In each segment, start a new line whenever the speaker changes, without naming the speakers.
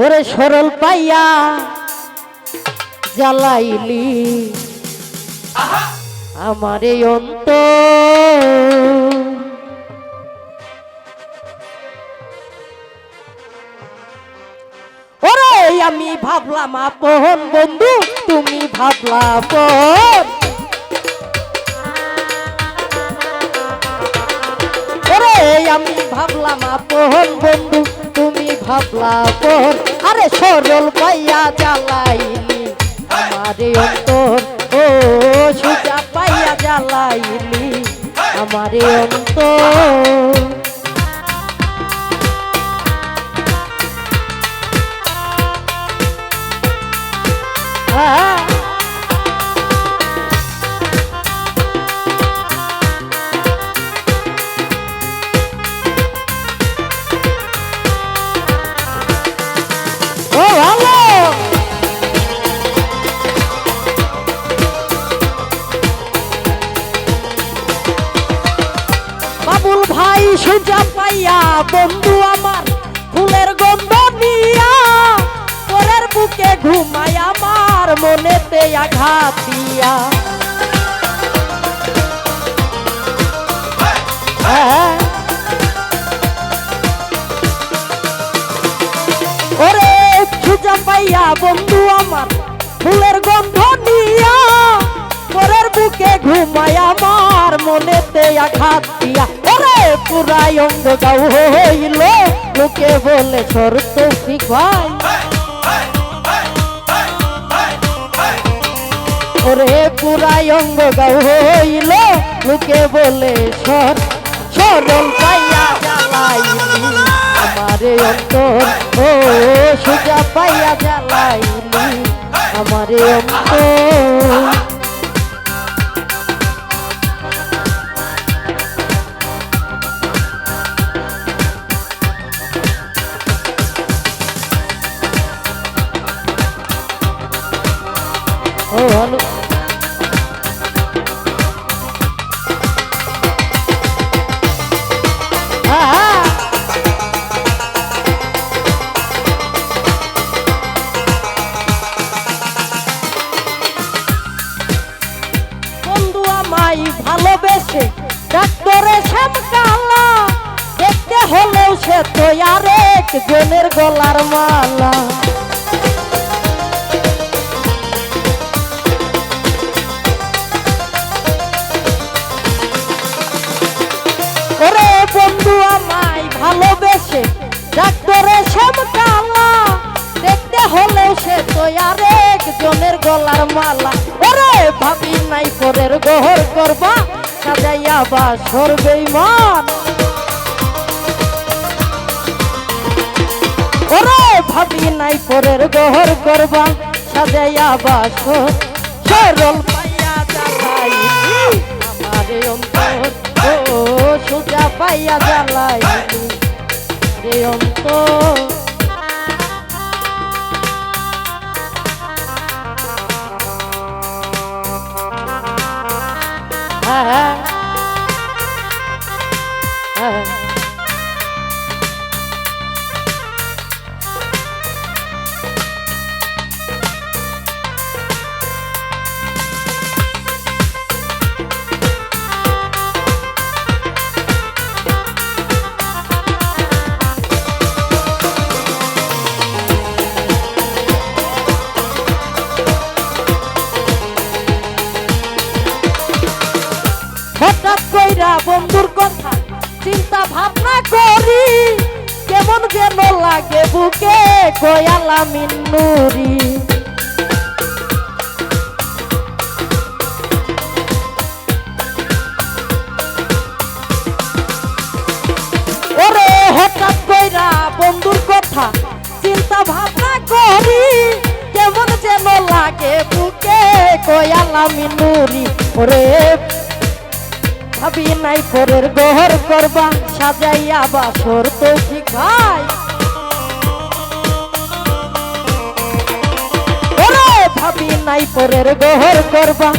ওরে সরল পাইয়া জ্বালাইলি আমার এই অন্তর। ওরে আমি ভাবলাম আপন বন্ধু, তুমি ভাবলা আপন। ওরে আমি ভাবলাম আপন বন্ধু, তুমি ভাবলা আপন। আরে সরল পাইয়া জ্বালাইলি আমার এই অন্তর। ও সুজা পাইয়া জ্বালাইলি আমার এই অন্তর। বাবুল ভাই সুজা পাইয়া বন্ধু আমার ফুলের গন্ধ নিয়া পরের বুকে ঘুমায় আমার মনেতে আঘাত দিয়া। ওরে সুজা পাইয়া বন্ধু আমার ফুলের গন্ধ নিয়া পরের বুকে ঘুমায় আমার মনেতে আঘাত দিয়া। ওরে পুরাই অঙ্গ গাও হইল লোকে বলে শর্ত ঠিক ভাই। ওরে পুরাই অঙ্গ গাও হইল লোকে বলে সরল পাইয়া জ্বালাইলি আমার অন্তর। ও সুজা পাইয়া জ্বালাইলি আমার অন্তর। ও হলো বন্ধু আমায় ভালোবেসে ডাক্তারে শ্যামকালা দেখতে হলেও সে তো আর একজনের গলার মালা। ওরে বন্ধু আমায় ভালোবেসে ডাক্তারে শ্যামকালা দেখতে হলেও সে তো আর একজনের গলার মালা। ওরে ভাবি নাই পরের গহর করবা সাজাইয়া বাসর বেঈমান। ওরে ভাবি নাই পরের গহর করবা সাজাইয়া বাসর। সরল পাইয়া জ্বালাইলি আমার অন্তর। ও সুজা পাইয়া জ্বালাইলি রে অন্তর। হঠাৎ কইরা বন্ধুর কথা চিন্তা ভাবনা করি কেমন যেন লাগে বুকে কয়ালা মিন্নুরি। ওরে হঠাৎ কইরা বন্ধুর কথা চিন্তা ভাবনা করি কেমন যেন লাগে বুকে কয়ালা মিন্নুরি। ওরে ভাবি নাই পরের গহর করবা সাজাইয়া বাসর তৌফিক ভাই। ওরে ভাবি নাই পরের গহর করবা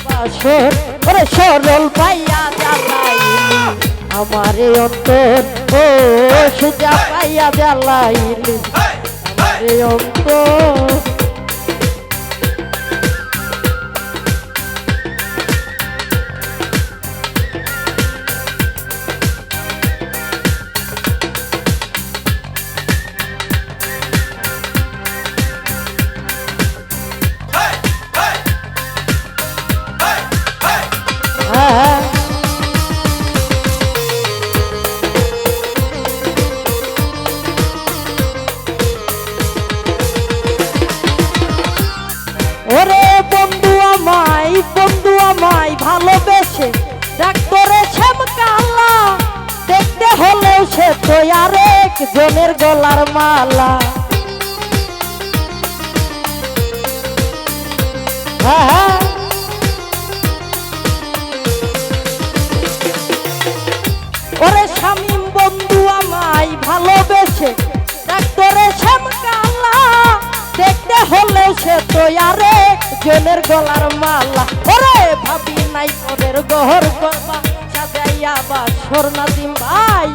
বাসর। ওরে সরল পাইয়া জ্বালাইলি আমারে অন্তর ও সুজা পাইয়া জ্বালাইলি আমারে অন্তর ওরে বন্ধু আমায় ভালোবেসে ডাক্তারে শ্যামকালা দেখতে হলেও সে তো আরেক জনের গলার মালা ওরে শামীম বন্ধু আমায় ভালোবেসে ডাক্তারে শ্যামকালা দেখতে হলেও সে তো আরেক জনের গলার মালা ওরে ভাবি নাই পরের গহর করবা সাজাইয়া বাসর নাজিম ভাই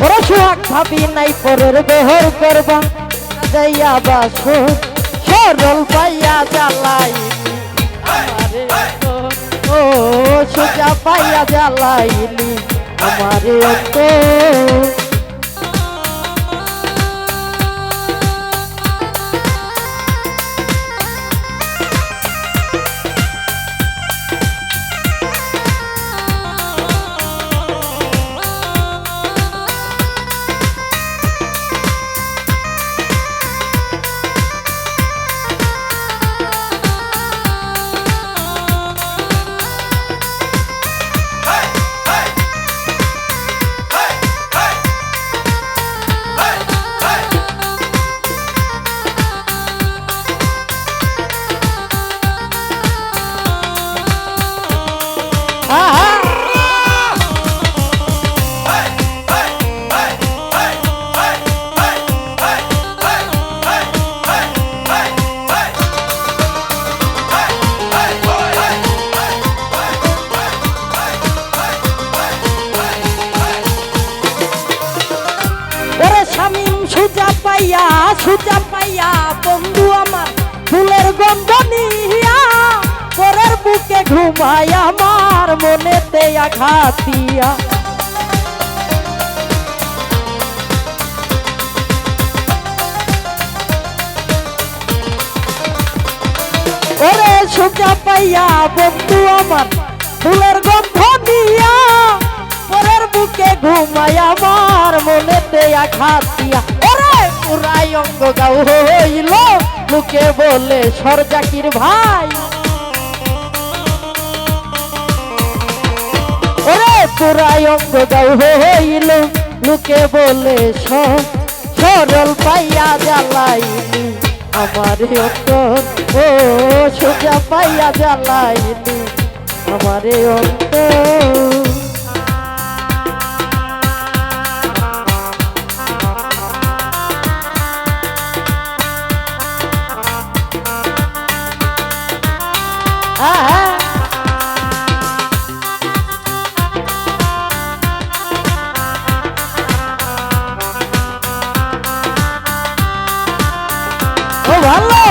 ওরে সোহাগ ভাবি নাই পরের গহর করবা সাজাইয়া বাসর সরল পাইয়া জ্বালাই আমারে ও সোজা পাইয়া জ্বালাইলি আমারে তো সুজা পাইয়া বন্ধু আমার ফুলের গন্ধ নিয়া পরের বুকে ঘুমায় আমার মনেতে আঘাত দিয়া ওরে সুজা পাইয়া বন্ধু আমার ফুলের গন্ধ নিয়া পরের বুকে ঘুমায় আমার মনেতে আঘাত দিয়া ওরে পুরাই অঙ্গ গাও হইল লোকে বলে সরজাকির ভাই ওরে পুরাই অঙ্গ গাও হইল লোকে বলে সরল পাইয়া জ্বালাইলি আমার অন্তর ও সোজা পাইয়া জ্বালাইলি আমার অন্তর ভালো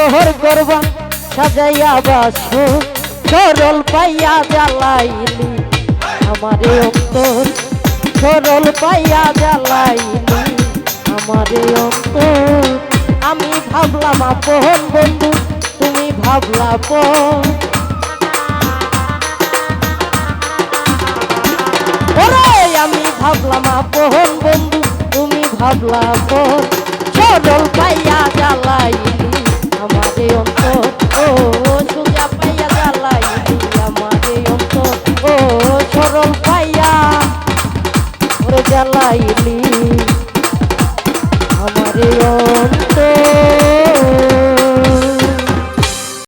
তোর গর্বা সাজাইয়া বাসো সরল পাইয়া জ্বালাইলি আমারে অন্তর সরল পাইয়া জ্বালাইলি আমারে অন্তর আমি ভাবলাম আপন বন্ধু তুমি ভাবলা পর ওরে আমি ভাবলাম আপন বন্ধু তুমি ভাবলা পর সরল পাইয়া জ্বালাইলি আমারে অন্তর ও